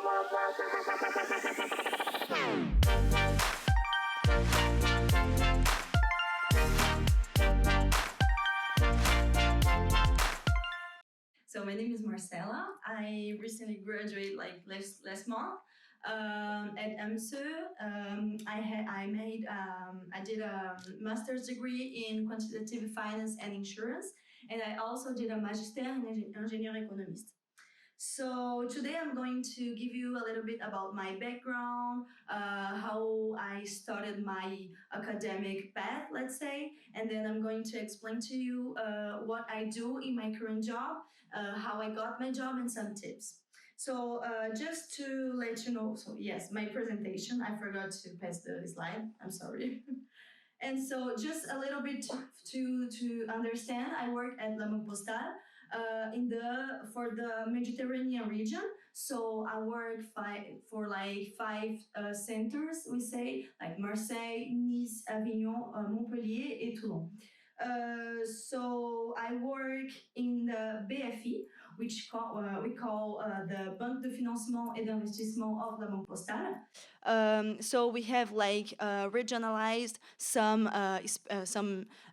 So my name is Marcella. I recently graduated like last month at AMSE. I did a master's degree in quantitative finance and insurance, and I also did a magister in ingénieur économiste. So today I'm going to give you a little bit about my background, how I started my academic path, let's say, and then I'm going to explain to you what I do in my current job, how I got my job, and some tips. So just to let you know, so yes, my presentation, I forgot to pass the slide, I'm sorry. And so just a little bit to understand, I work at La Banque Postale for the Mediterranean region. So I work for like five centers, we say, like Marseille, Nice, Avignon, Montpellier, et Toulon. So I work in the BFI, we call the Banque de Financement et d'Investissement of La Banque Postale. So we have like regionalized some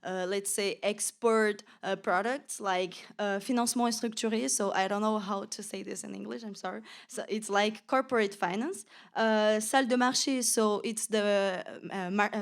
let's say export products like financement structuré. So I don't know how to say this in English. I'm sorry. So it's like corporate finance. Salle de marché. So it's the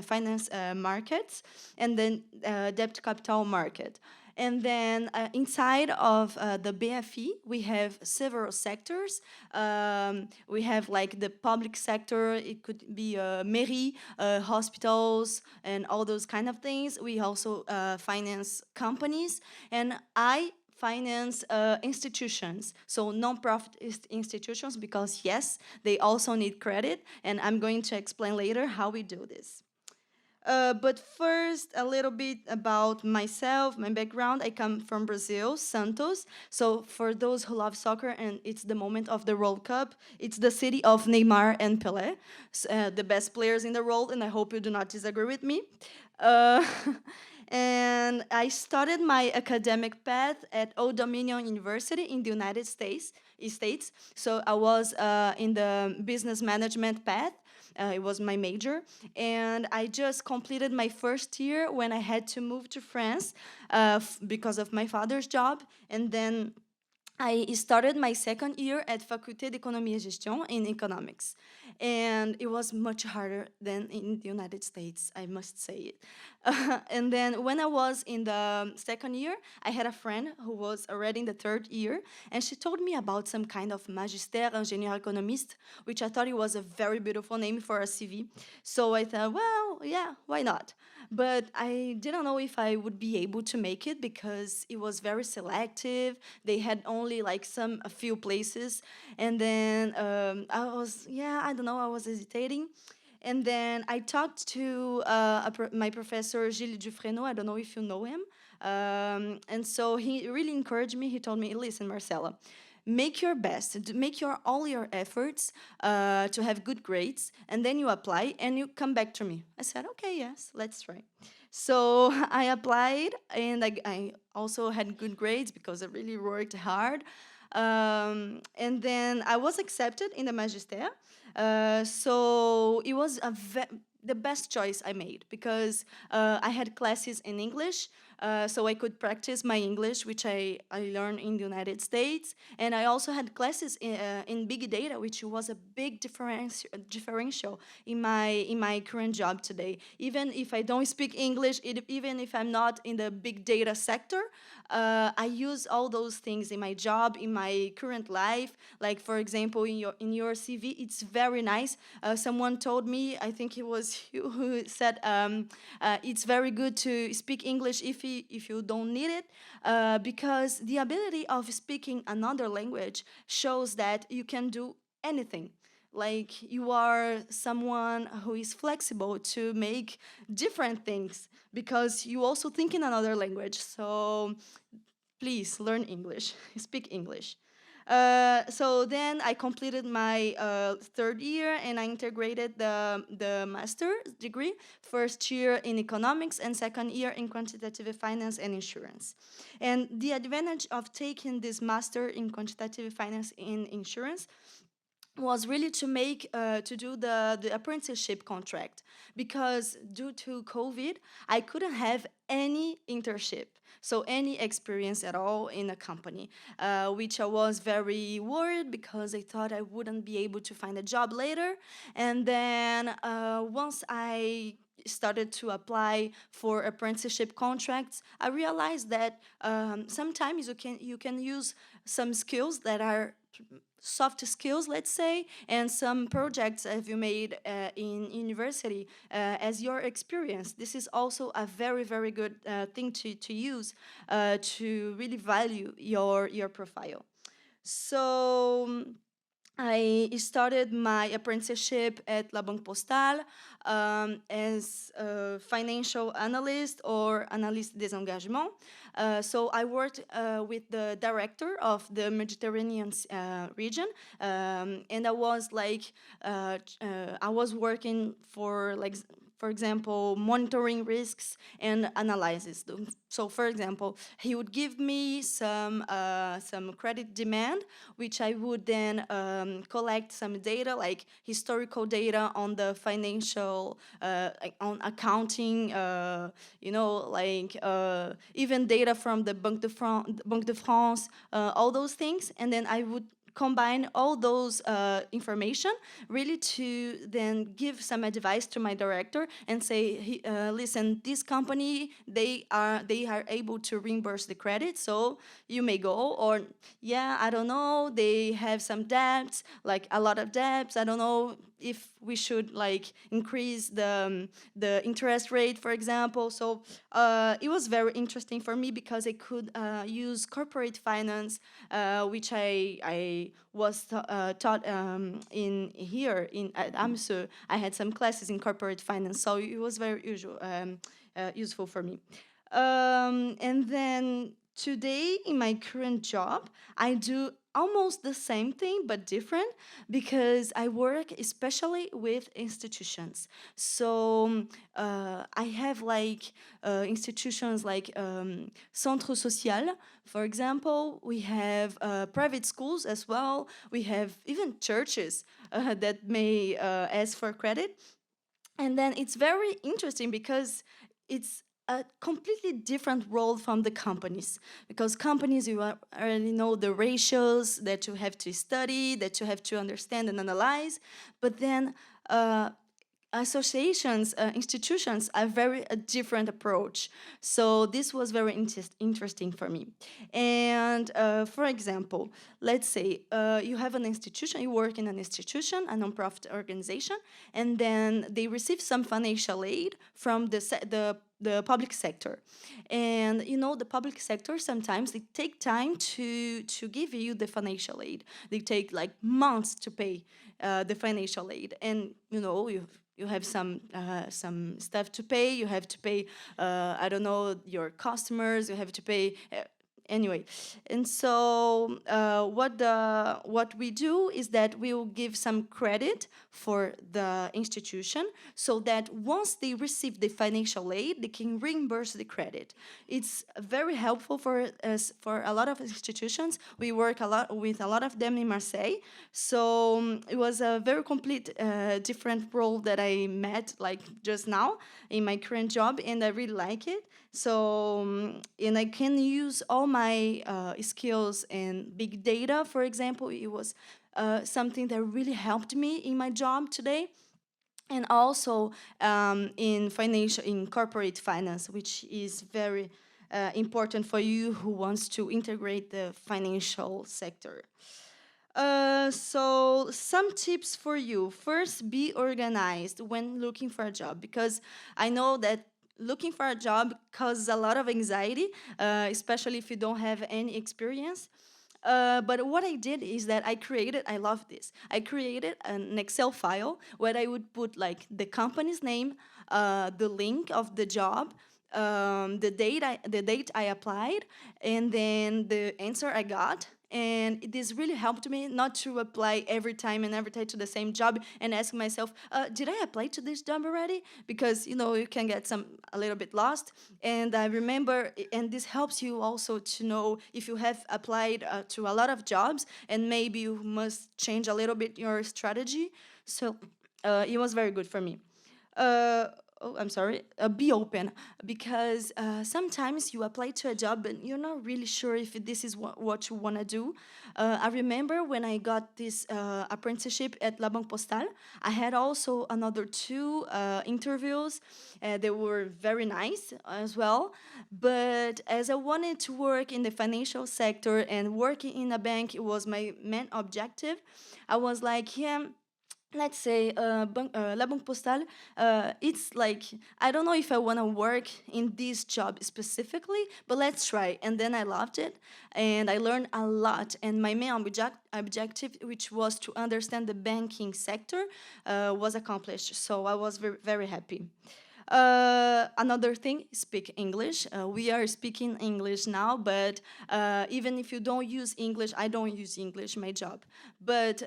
finance markets, and then debt capital market. And then inside of the BFE, we have several sectors. We have like the public sector, it could be mairie, hospitals, and all those kind of things. We also finance companies, and I finance institutions, so non-profit institutions, because yes, they also need credit, and I'm going to explain later how we do this. But first, a little bit about myself, my background. I come from Brazil, Santos. So for those who love soccer and it's the moment of the World Cup, it's the city of Neymar and Pelé, the best players in the world, and I hope you do not disagree with me. Uh, and I started my academic path at Old Dominion University in the United States. So I was in the business management path. It was my major. And I just completed my first year when I had to move to France because of my father's job. And then I started my second year at Faculté d'Économie et Gestion in economics. And it was much harder than in the United States, I must say it. And then when I was in the second year, I had a friend who was already in the third year, and she told me about some kind of Magister Ingénieur Économiste, which I thought it was a very beautiful name for a CV. So I thought, well, yeah, why not? But I didn't know if I would be able to make it because it was very selective. They had only like a few places. And then I don't know, I was hesitating. And then I talked to my professor, Gilles Dufresneau. I don't know if you know him. And so he really encouraged me. He told me, listen, Marcella, make your best, make all your efforts to have good grades, and then you apply and you come back to me. I said, okay, yes, let's try. So I applied, and I also had good grades because I really worked hard. And then I was accepted in the Magister. So it was the best choice I made because I had classes in English, so I could practice my English, which I learned in the United States. And I also had classes in big data, which was a big differential in my current job today. Even if I don't speak English, even if I'm not in the big data sector, I use all those things in my job, in my current life. Like, for example, in your CV, it's very nice. Someone told me, I think it was you who said, it's very good to speak English if you don't need it, because the ability of speaking another language shows that you can do anything. Like, you are someone who is flexible to make different things because you also think in another language. So please learn English, speak English. So then I completed my third year, and I integrated the master's degree, first year in economics and second year in quantitative finance and insurance. And the advantage of taking this master in quantitative finance and insurance was really to make to do the apprenticeship contract, because due to COVID I couldn't have any internship, so any experience at all in a company, which I was very worried because I thought I wouldn't be able to find a job later. And then once I started to apply for apprenticeship contracts, I realized that sometimes you can use some skills that are soft skills, let's say, and some projects have you made in university as your experience. This is also a very, very good thing to use to really value your profile. So I started my apprenticeship at La Banque Postale as a financial analyst or analyste des engagements. So I worked with the director of the Mediterranean region, and I was working for, like, for example, monitoring risks and analysis. So, for example, he would give me some credit demand, which I would then collect some data, like historical data on the financial, like on accounting, even data from the Banque de France, all those things, and then I would combine all those information really to then give some advice to my director and say, listen, this company, they are able to reimburse the credit, so you may go. Or, yeah, I don't know, they have some debts, like a lot of debts, I don't know if we should like increase the interest rate, for example. So it was very interesting for me because I could use corporate finance, which I was taught in here in at AMSE. I had some classes in corporate finance, so it was very useful for me. And then today, in my current job, I do almost the same thing but different, because I work especially with institutions. So I have like institutions like Centre Social, for example. We have private schools as well. We have even churches that may ask for credit. And then it's very interesting because it's a completely different role from the companies, because companies, you already know the ratios that you have to study, that you have to understand and analyze. But then associations, institutions are very a different approach. So this was very interesting for me. And for example, let's say you have an institution, you work in an institution, a nonprofit organization, and then they receive some financial aid from the public sector. And the public sector, sometimes they take time to give you the financial aid. They take like months to pay the financial aid, and you have some stuff to pay. You have to pay, I don't know, your customers. You have to pay. Anyway, and so what we do is that we will give some credit for the institution, so that once they receive the financial aid, they can reimburse the credit. It's very helpful for us, for a lot of institutions. We work a lot with a lot of them in Marseille, so it was a very complete different role that I met like just now in my current job, and I really like it. So, and I can use all my skills in big data, for example. It was something that really helped me in my job today. And also in corporate finance, which is very important for you who wants to integrate the financial sector. So some tips for you. First, be organized when looking for a job, because I know that looking for a job causes a lot of anxiety, especially if you don't have any experience. But what I did is that I love this. I created an Excel file where I would put like the company's name, the link of the job, the date I applied, and then the answer I got, And this really helped me not to apply every time and every time to the same job and ask myself, did I apply to this job already? Because you can get a little bit lost. And I remember, and this helps you also to know if you have applied to a lot of jobs, and maybe you must change a little bit your strategy. So it was very good for me. uh, I'm sorry, be open, because sometimes you apply to a job and you're not really sure if this is what you want to do. I remember when I got this apprenticeship at La Banque Postale, I had also another two interviews. They were very nice as well. But as I wanted to work in the financial sector and working in a bank, it was my main objective. I was like, yeah, let's say La Banque Postale, it's like, I don't know if I want to work in this job specifically, but let's try. And then I loved it, and I learned a lot. And my main objective, which was to understand the banking sector, was accomplished. So I was very, very happy. Another thing, speak English. We are speaking English now, but even if you don't use English, I don't use English in my job. But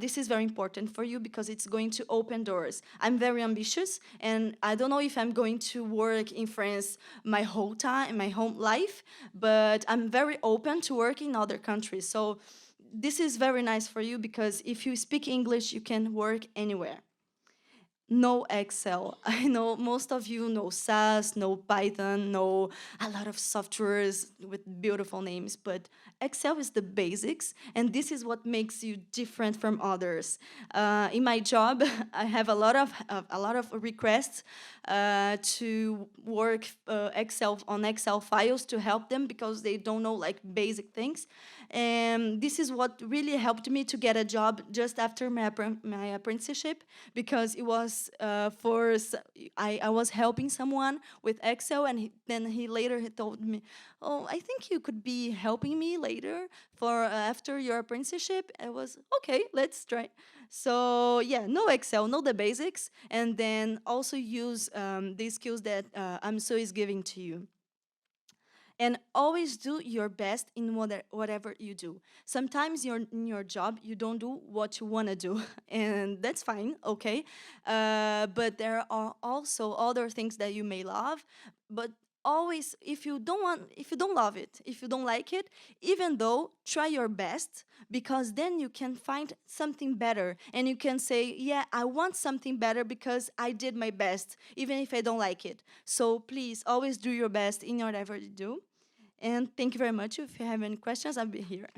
this is very important for you because it's going to open doors. I'm very ambitious, and I don't know if I'm going to work in France my whole time, my whole life, but I'm very open to work in other countries. So this is very nice for you because if you speak English, you can work anywhere. No Excel. I know most of you know SAS, know Python, know a lot of softwares with beautiful names, but Excel is the basics, and this is what makes you different from others. In my job, I have a lot of requests to work Excel on Excel files to help them because they don't know like basic things. And this is what really helped me to get a job just after my apprenticeship, because it was I was helping someone with Excel, and then he later he told me, "Oh, I think you could be helping me later for after your apprenticeship." I was okay. Let's try. So yeah, no Excel, know the basics, and then also use these skills that AMSE is giving to you. And always do your best in whatever you do. Sometimes in your job you don't do what you want to do, and that's fine, okay. But there are also other things that you may love, but always, if you don't love it, if you don't like it, even though, try your best, because then you can find something better, and you can say, yeah, I want something better because I did my best even if I don't like it. So please always do your best in whatever you do. And thank you very much. If you have any questions, I'll be here.